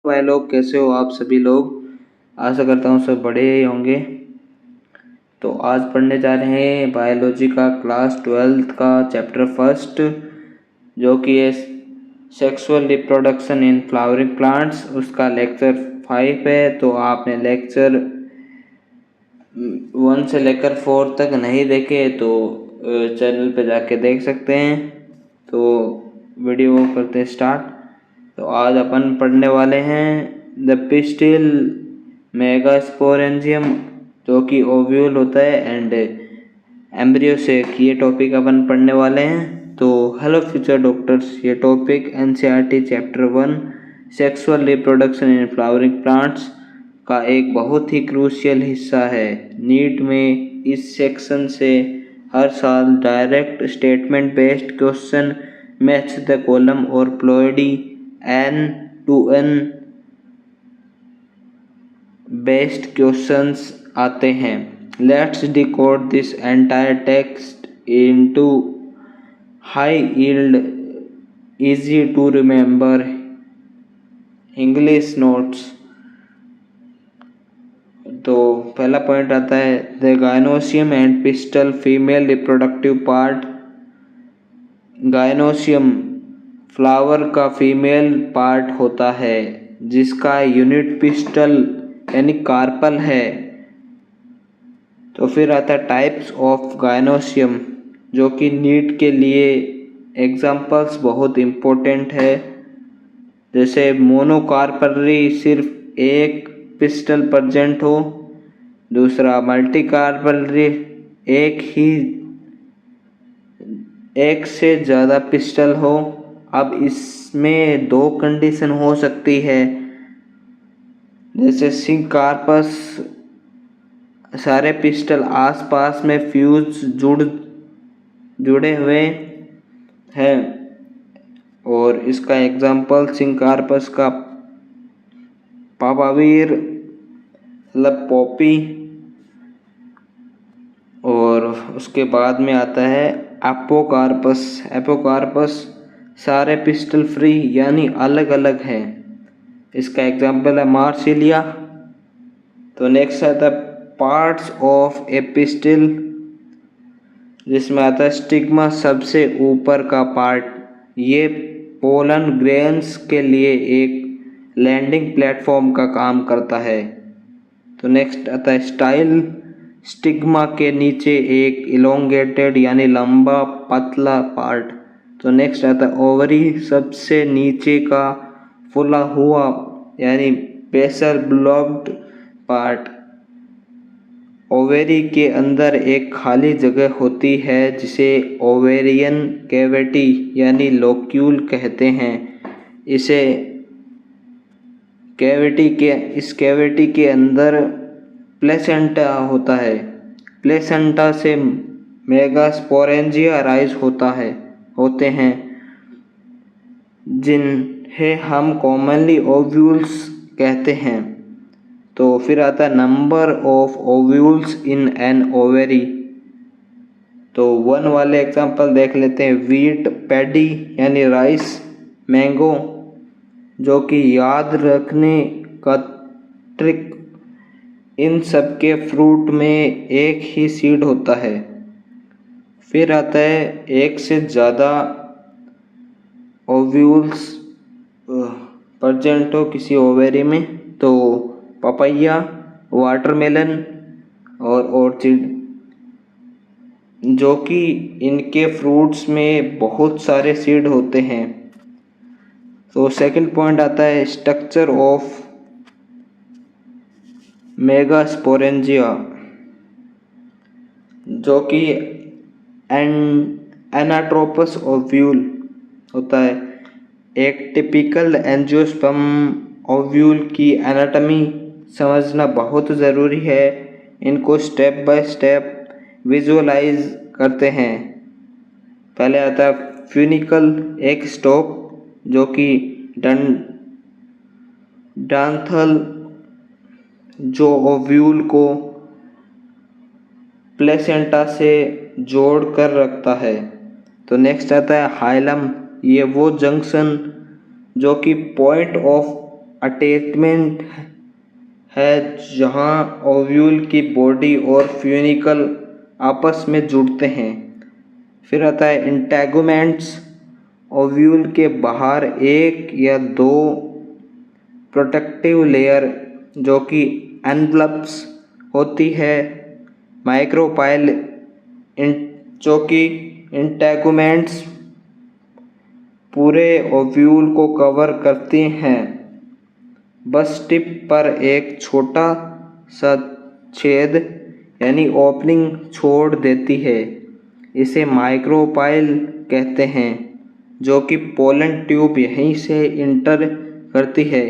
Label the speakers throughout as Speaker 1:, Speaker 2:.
Speaker 1: भाई लोग, कैसे हो आप सभी लोग। आशा करता हूँ सब बड़े ही होंगे। तो आज पढ़ने जा रहे हैं बायोलॉजी का क्लास 12th का चैप्टर फर्स्ट, जो कि है sexual reproduction in flowering plants. उसका लेक्चर 5 है। तो आपने लेक्चर 1 से लेकर 4 तक नहीं देखे तो चैनल पे जाके देख सकते हैं। तो वीडियो करते हैं स्टार्ट। तो आज अपन पढ़ने वाले हैं द पिस्टिल मेगास्पोरेंजियम, जो कि ओव्यूल होता है, एंड एम्ब्रियो से ये टॉपिक अपन पढ़ने वाले हैं। तो हेलो फ्यूचर डॉक्टर्स, ये topic NCERT chapter 1 sexual reproduction in flowering plants का एक बहुत ही क्रूशियल हिस्सा है। नीट में इस सेक्शन से हर साल direct statement based question match the column और प्लॉइडी N2N बेस्ड क्वेश्चंस आते हैं। Let's decode this entire text into high yield easy to remember English notes. तो पहला पॉइंट आता है the gynoecium and pistil female reproductive part. Gynoecium flower का female part होता है, जिसका यूनिट पिस्टल यानी कार्पल है। तो फिर आता है टाइप्स ऑफ गायनोसियम, जो कि नीट के लिए एग्जाम्पल्स बहुत इम्पोर्टेंट है। जैसे मोनोकार्पलरी, सिर्फ एक पिस्टल प्रेजेंट हो। दूसरा मल्टीकार्पलरी, एक से ज़्यादा पिस्टल हो। अब इसमें दो कंडीशन हो सकती है, जैसे सिंकार्पस, सारे पिस्टल आसपास में फ्यूज जुड़े हुए हैं। और इसका एग्जाम्पल सिंकार्पस का पापावीर मतलब पॉपी। और उसके बाद में आता है एपोकार्पस। एपोकार्पस सारे पिस्टल फ्री यानी अलग अलग हैं। इसका एग्जाम्पल है मार्सिलिया। तो नेक्स्ट आता है पार्ट्स ऑफ ए पिस्टिल, जिसमें आता है स्टिग्मा, सबसे ऊपर का पार्ट। ये पोलन ग्रेन्स के लिए एक लैंडिंग प्लेटफॉर्म का काम करता है। तो नेक्स्ट आता है स्टाइल। स्टिग्मा के नीचे एक इलोंगेटेड यानी लंबा पतला पार्ट। तो नेक्स्ट आता है ओवरी, सबसे नीचे का फुला हुआ यानी बेसल ब्लॉक्ड पार्ट। ओवेरी के अंदर एक खाली जगह होती है, जिसे ओवेरियन कैविटी यानी लोक्यूल कहते हैं। इस कैविटी के अंदर प्लेसेंटा होता है। प्लेसेंटा से मेगास्पोरेंजिया राइज होते हैं, जिन्हें हम कॉमनली ओव्यूल्स कहते हैं। तो फिर आता है number of ovules in an ovary. तो 1 वाले एग्जांपल देख लेते हैं। वीट, पैडी यानी राइस, मैंगो, जो कि याद रखने का ट्रिक, इन सब के फ्रूट में एक ही सीड होता है। फिर आता है एक से ज़्यादा ओव्यूल्स प्रेजेंट हो किसी ओवेरी में। तो पपैया, वाटरमेलन और ऑर्चिड, जो कि इनके फ्रूट्स में बहुत सारे सीड होते हैं। तो सेकंड पॉइंट आता है स्ट्रक्चर ऑफ मेगास्पोरेंजिया, जो कि एनाट्रोपस ओव्यूल होता है। एक टिपिकल एंजियोस्पर्म ओव्यूल की एनाटॉमी समझना बहुत ज़रूरी है। इनको स्टेप बाय स्टेप विजुअलाइज करते हैं। पहले आता है फ्यूनिकल, एक स्टॉक जो कि डांथल, जो ओव्यूल को प्लेसेंटा से जोड़ कर रखता है। तो नेक्स्ट आता है हाइलम, ये वो जंक्शन जो कि पॉइंट ऑफ अटैचमेंट है जहां ओव्यूल की बॉडी और फ्यूनिकल आपस में जुड़ते हैं। फिर आता है इंटेगुमेंट्स। ओव्यूल के बाहर एक या दो प्रोटेक्टिव लेयर जो कि एनवलप्स होती है। माइक्रोपाइल जो कि इंटेगुमेंट्स पूरे ओव्यूल को कवर करती हैं, बस टिप पर एक छोटा सा छेद यानी ओपनिंग छोड़ देती है। इसे माइक्रोपाइल कहते हैं, जो कि पोलन ट्यूब यहीं से इंटर करती है।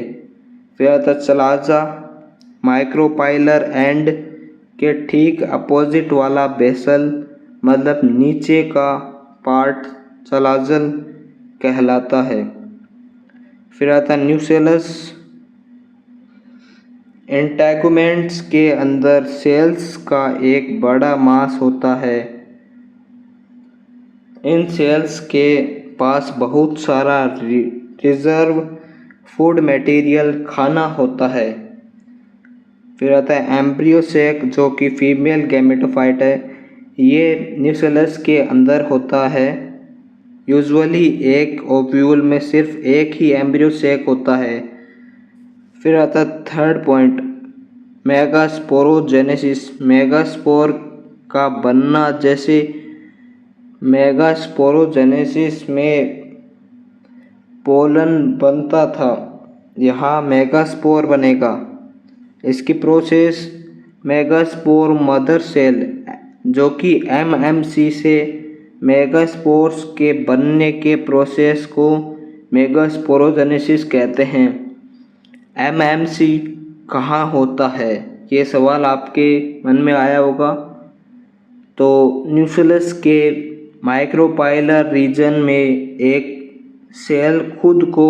Speaker 1: फिर आता चलाजा। माइक्रोपाइलर एंड के ठीक अपोजिट वाला बेसल मतलब नीचे का पार्ट चलाजल कहलाता है। फिर आता न्यूसेलस। इंटेगुमेंट्स के अंदर सेल्स का एक बड़ा मास होता है। इन सेल्स के पास बहुत सारा रिजर्व फूड मटेरियल खाना होता है। फिर आता है एम्ब्रियो सैक जो कि फीमेल गैमेटोफाइट है। ये न्यूसेलस के अंदर होता है। यूजुअली एक ओव्यूल में सिर्फ एक ही एम्ब्रियो सैक होता है। फिर आता है थर्ड पॉइंट, मेगास्पोरोजेनेसिस। मेगास्पोर का बनना। जैसे मेगास्पोरोजेनेसिस में पोलन बनता था, यहाँ मेगास्पोर बनेगा। इसकी प्रोसेस मेगास्पोर मदर सेल जो कि एमएमसी से मेगास्पोर्स के बनने के प्रोसेस को मेगास्पोरोजेनेसिस कहते हैं। एमएमसी कहाँ होता है, ये सवाल आपके मन में आया होगा। तो न्यूसेलस के माइक्रोपाइलर रीजन में एक सेल खुद को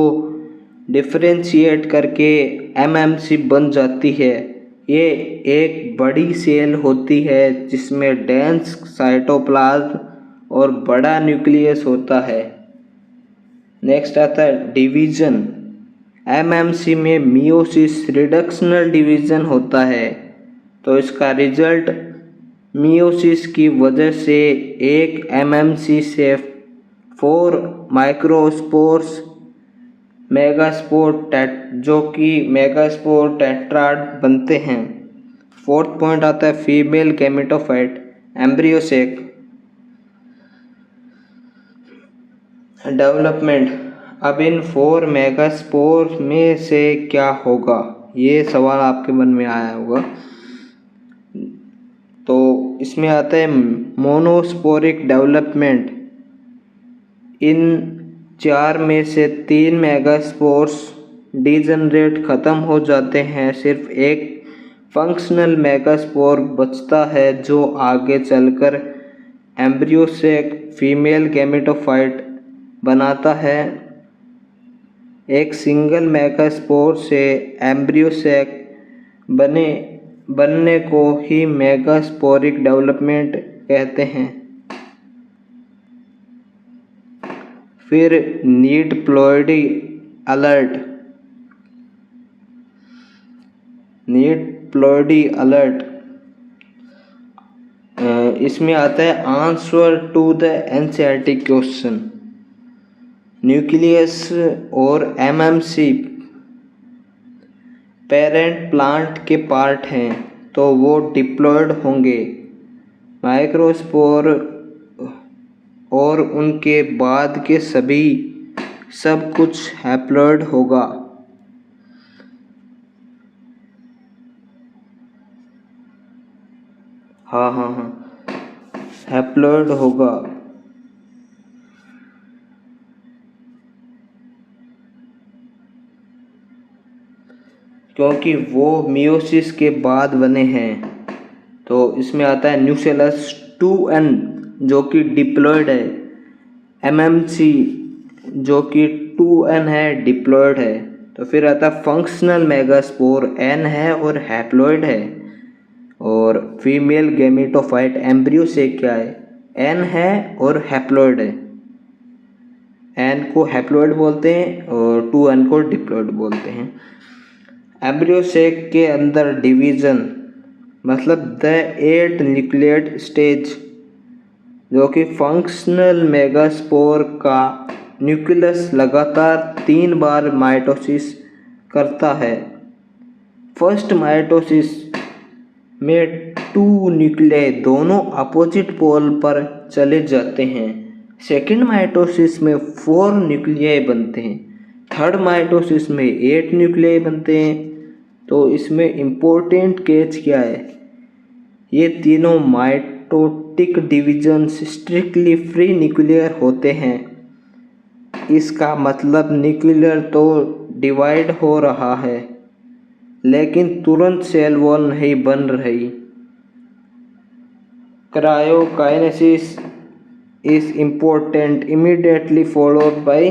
Speaker 1: डिफरेंशिएट करके एमएमसी बन जाती है। ये एक बड़ी सेल होती है जिसमें डेंस साइटोप्लाज्म और बड़ा न्यूक्लियस होता है। नेक्स्ट आता है डिवीजन। एमएमसी में मियोसिस रिडक्शनल डिवीजन होता है, तो इसका रिजल्ट मियोसिस की वजह से एक एमएमसी से 4 माइक्रोस्पोर्स मेगास्पोर जो कि मेगास्पोर टेट्राड बनते हैं। फोर्थ पॉइंट आता है female gametophyte embryo sac development. अब इन 4 मेगास्पोर में से क्या होगा, ये सवाल आपके मन में आया होगा। तो इसमें आता है मोनोस्पोरिक डेवलपमेंट। इन 4 में से 3 मेगास्पोर्स डिजनरेट खत्म हो जाते हैं। सिर्फ एक फंक्शनल मेगास्पोर बचता है जो आगे चलकर एम्ब्रियो सैक फीमेल गैमेटोफाइट बनाता है। एक सिंगल मेगास्पोर से एम्ब्रियो सैक बनने को ही मेगास्पोरिक डेवलपमेंट कहते हैं। फिर नीड प्लॉइडी अलर्ट। इसमें आता है answer to the NCERT question. Nucleus और एमएमसी पेरेंट प्लांट के पार्ट हैं, तो वो डिप्लॉयड होंगे। माइक्रोस्पोर और उनके बाद के सब कुछ हैप्लॉयड होगा। हाँ हैप्लॉयड होगा। क्योंकि वो मियोसिस के बाद बने हैं। तो इसमें आता है न्यूसेलस 2n जो कि डिप्लॉयड है, एमएमसी जो कि 2n है डिप्लॉयड है। तो फिर आता है फंक्शनल मेगास्पोर n है और हैप्लॉयड है। और फीमेल गैमेटोफाइट एम्ब्रियो से क्या है, n है और हैप्लॉयड है। N को हैप्लॉइड बोलते हैं और 2N को डिप्लॉइड बोलते हैं। एम्ब्रियो सेक के अंदर डिवीज़न मतलब द 8 न्यूक्लियड स्टेज जो कि फंक्शनल मेगास्पोर का न्यूक्लियस लगातार 3 बार माइटोसिस करता है। फर्स्ट माइटोसिस में 2 न्यूक्लियाई दोनों अपोजिट पोल पर चले जाते हैं। सेकेंड माइटोसिस में 4 न्यूक्लियाई बनते हैं। थर्ड माइटोसिस में 8 न्यूक्लियाई बनते हैं। तो इसमें इम्पोर्टेंट कैच क्या है, ये तीनों mitotic divisions strictly free nuclear होते हैं। इसका मतलब न्यूक्लियर तो डिवाइड हो रहा है लेकिन तुरंत सेल वॉल नहीं बन रही। क्रायोकाइनेसिस is important immediately followed by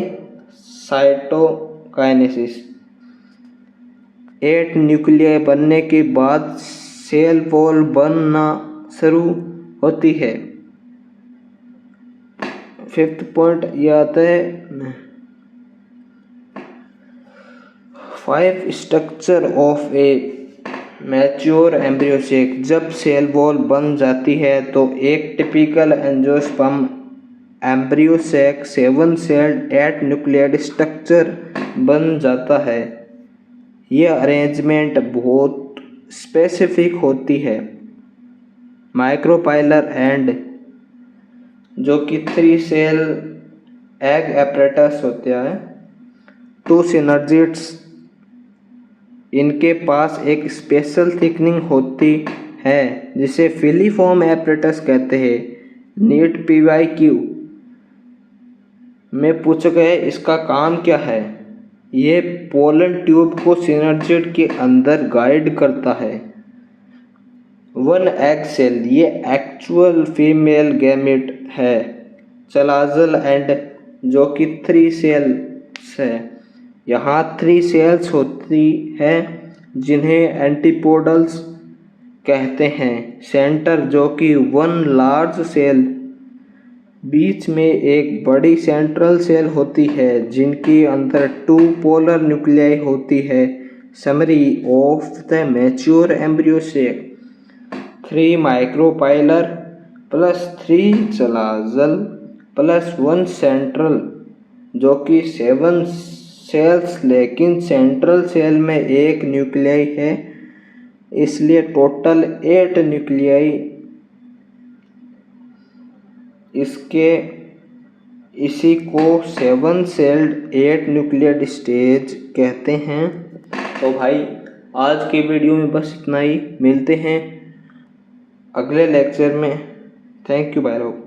Speaker 1: cytokinesis। 8 nuclei बनने के बाद सेल वॉल बनना शुरू होती है। फिफ्थ पॉइंट ये आता है 5 structure of A mature embryo sac. जब सेल वॉल बन जाती है तो एक typical angiosperm embryo sac 7 sailed 8 nucleoid structure बन जाता है। यह अरेंजमेंट बहुत स्पेसिफिक होती है। माइक्रोपाइलर एंड जो कि 3 सेल एग एपरेटस होता है, 2 सिनर्जिड्स, इनके पास एक स्पेशल थिकनिंग होती है जिसे फिलीफॉर्म एपरेटस कहते हैं। नीट PYQ में पूछा गया है इसका काम क्या है। ये पोलन ट्यूब को सिनर्जिड के अंदर गाइड करता है। 1 एग सेल ये एक्चुअल फीमेल गैमेट है। चलाजल एंड जो कि 3 सेल्स है। यहाँ 3 सेल्स होती है जिन्हें एंटीपोडल्स कहते हैं। सेंटर जो कि 1 लार्ज सेल, बीच में एक बड़ी सेंट्रल सेल होती है जिनके अंदर 2 पोलर न्यूक्लियाई होती है। Summary of the mature embryo sac 3 micropylar plus 3 चलाजल plus 1 central जो कि 7 सेल्स, लेकिन सेंट्रल सेल में 1 न्यूक्लियाई है इसलिए टोटल 8 न्यूक्लियाई। इसी को 7 सेल्ड 8 न्यूक्लियड स्टेज कहते हैं। तो भाई आज के वीडियो में बस इतना ही। मिलते हैं अगले लेक्चर में। थैंक यू भाई लोग।